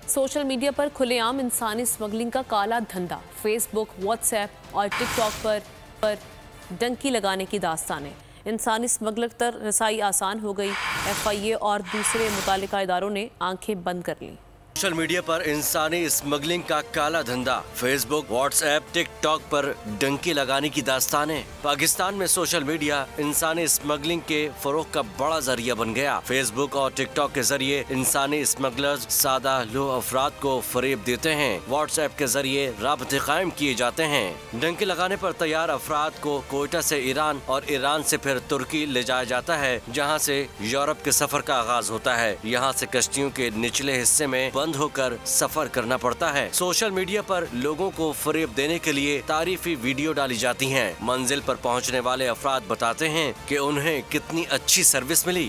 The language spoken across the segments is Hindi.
सोशल मीडिया पर खुलेआम इंसानी स्मगलिंग का काला धंधा। फेसबुक, व्हाट्सएप और टिकटॉक पर डंकी लगाने की दास्तानें। इंसानी स्मगलर तक रसाई आसान हो गई। FIA और दूसरे मुतालिका इदारों ने आंखें बंद कर लीं। सोशल मीडिया पर इंसानी स्मगलिंग का काला धंधा। फेसबुक, व्हाट्सएप, टिकटॉक पर डंकी लगाने की दास्तानें। पाकिस्तान में सोशल मीडिया इंसानी स्मगलिंग के फरोग का बड़ा जरिया बन गया। फेसबुक और टिकटॉक के जरिए इंसानी स्मगलर्स सादा लो अफराद को फरेब देते हैं। व्हाट्सएप के जरिए राब्ते कायम किए जाते हैं। डंकी लगाने पर तैयार अफराद को कोयटा से ईरान और ईरान से फिर तुर्की ले जाया जाता है, जहाँ से यूरोप के सफर का आगाज होता है। यहाँ से कश्तियों के निचले हिस्से में बंद होकर सफर करना पड़ता है। सोशल मीडिया पर लोगों को फरेब देने के लिए तारीफी वीडियो डाली जाती हैं। मंजिल पर पहुंचने वाले अफराद बताते हैं कि उन्हें कितनी अच्छी सर्विस मिली।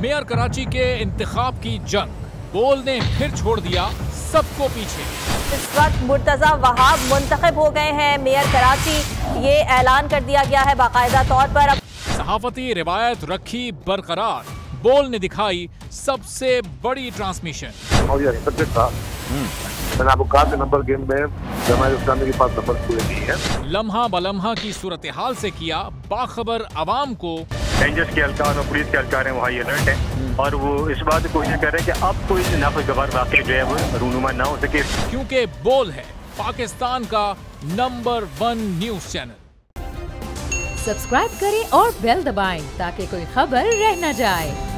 मेयर कराची के इंतखाब की जंग, बोल ने फिर छोड़ दिया सबको पीछे। इस वक्त मुर्तजा वहाब मुंतखब हो गए हैं मेयर कराची। ये ऐलान कर दिया गया है बाकायदा तौर पर। सहाफती रिवायत रखी बरकरार, बोल ने दिखाई सबसे बड़ी ट्रांसमिशन। और ये सब्जेक्ट था, मैंने आपको कहा कि नंबर गेम में जमात इस्लामी के पास नंबर पूरे नहीं है। लम्हा बलम्हा की सूरत हाल से किया बाखबर अवाम को। रेंजर्स के एहलकार और पुलिस के एहलकार हैं वो हाई अलर्ट है और वो इस बात की कोशिश कर रहे हैं कि अब कोई नाखुशगवार वाक़या जो है वो रूनुमा ना हो सके, क्योंकि बोल है पाकिस्तान का नंबर 1 न्यूज चैनल। सब्सक्राइब करें और बेल दबाएं ताकि कोई खबर रह न जाए।